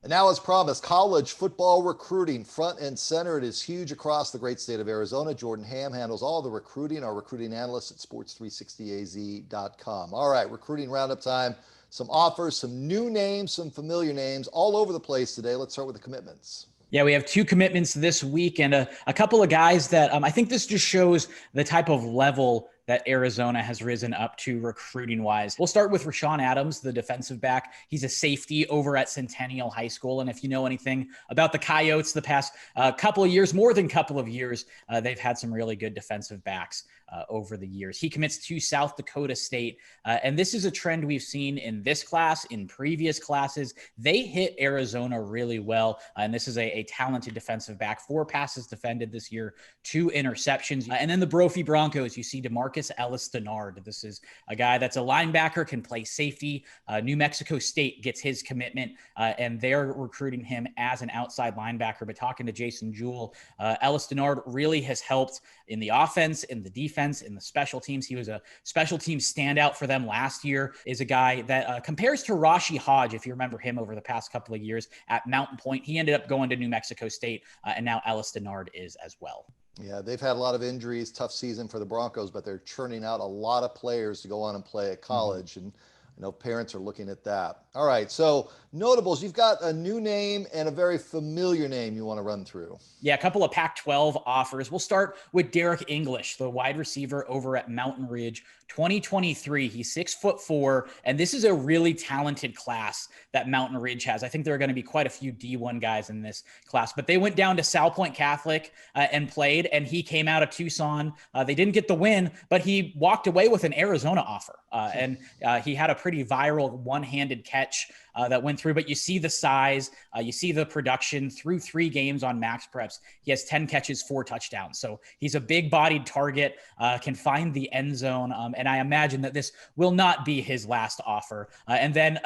And now, as promised, college football recruiting front and center. It is huge across the great state of Arizona. Jordan Ham handles all the recruiting, our recruiting analyst at sports360az.com. All right, recruiting roundup time. Some offers, some new names, some familiar names all over the place today. Let's start with the commitments. Yeah, we have two commitments this week and a couple of guys that I think this just shows the type of level that Arizona has risen up to recruiting wise. We'll start with Rashawn Adams, the defensive back. He's a safety over at Centennial High School. And if you know anything about the Coyotes the past couple of years, more than couple of years, they've had some really good defensive backs over the years. He commits to South Dakota State. And this is a trend we've seen in this class, in previous classes. They hit Arizona really well. And this is a talented defensive back. 4 passes defended this year, 2 interceptions. And then the Brophy Broncos, you see DeMarcus Ellis Denard. This is a guy that's a linebacker, can play safety. New Mexico State gets his commitment, and they're recruiting him as an outside linebacker. But talking to Jason Jewell, Ellis Denard really has helped in the offense, in the defense, in the special teams. He was a special teams standout for them last year. Is a guy that compares to Rashi Hodge, if you remember him over the past couple of years at Mountain Point. He ended up going to New Mexico State, and now Ellis Denard is as well. Yeah, they've had a lot of injuries, tough season for the Broncos, but they're churning out a lot of players to go on and play at college. And I know parents are looking at that. All right, so notables, you've got a new name and a very familiar name you want to run through. Yeah, a couple of Pac-12 offers. We'll start with Derek English, the wide receiver over at Mountain Ridge. 2023, he's 6'4", and this is a really talented class that Mountain Ridge has. I think there are going to be quite a few D1 guys in this class, but they went down to Sal Point Catholic and played, and he came out of Tucson. They didn't get the win, but he walked away with an Arizona offer, and he had a pretty viral one-handed catch that went through, but you see the size, you see the production through 3 games on Max Preps. He has 10 catches, 4 touchdowns. So he's a big bodied target, can find the end zone. And I imagine that this will not be his last offer. And then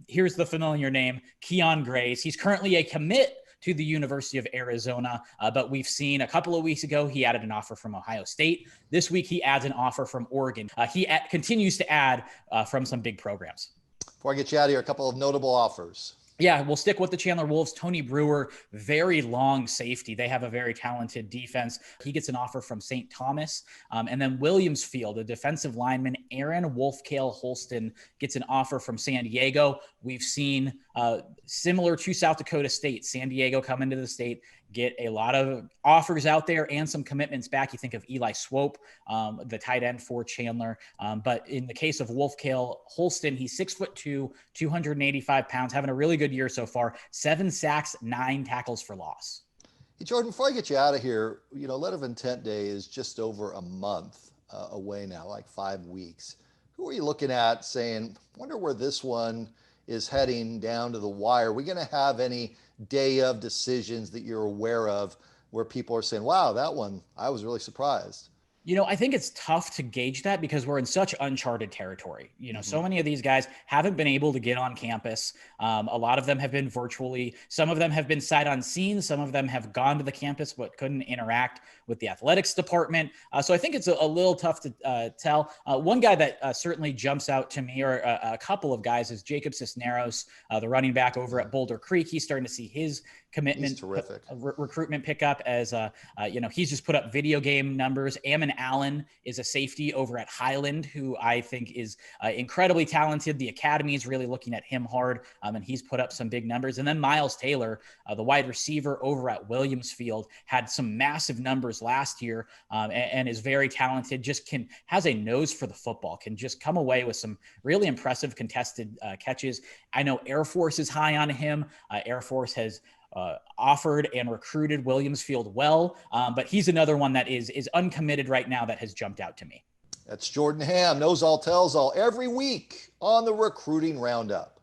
here's the familiar name, Keon Grays. He's currently a commit to the University of Arizona. But we've seen a couple of weeks ago, he added an offer from Ohio State. This week, he adds an offer from Oregon. He continues to add from some big programs. Before I get you out of here, a couple of notable offers. Yeah, we'll stick with the Chandler Wolves. Tony Brewer, very long safety. They have a very talented defense. He gets an offer from St. Thomas. And then Williamsfield, a defensive lineman, Aaron Wolfkale Holston, gets an offer from San Diego. We've seen similar to South Dakota State, San Diego come into the state, get a lot of offers out there and some commitments back. You think of Eli Swope, the tight end for Chandler. But in the case of Wolfkale Holston, he's 6'2", 285 pounds, having a really good year so far. 7 sacks, 9 tackles for loss. Hey, Jordan, before I get you out of here, Letter of Intent Day is just over a month away now, like 5 weeks. Who are you looking at saying, wonder where this one is heading down to the wire? Are we going to have any day of decisions that you're aware of where people are saying, wow, that one, I was really surprised? I think it's tough to gauge that because we're in such uncharted territory. So many of these guys haven't been able to get on campus. A lot of them have been virtually. Some of them have been sight unseen. Some of them have gone to the campus but couldn't interact with the athletics department. So I think it's a little tough to tell. One guy that certainly jumps out to me, or a couple of guys, is Jacob Cisneros, the running back over at Boulder Creek. He's starting to see his commitment, recruitment pickup as he's just put up video game numbers. Ammon Allen is a safety over at Highland, who I think is incredibly talented. The academy is really looking at him hard, and he's put up some big numbers. And then Miles Taylor, the wide receiver over at Williamsfield, had some massive numbers last year, and is very talented. Has a nose for the football, can just come away with some really impressive contested catches. I know Air Force is high on him. Air Force has offered and recruited Williamsfield well, but he's another one that is uncommitted right now that has jumped out to me. That's Jordan Ham, knows all, tells all, every week on the Recruiting Roundup.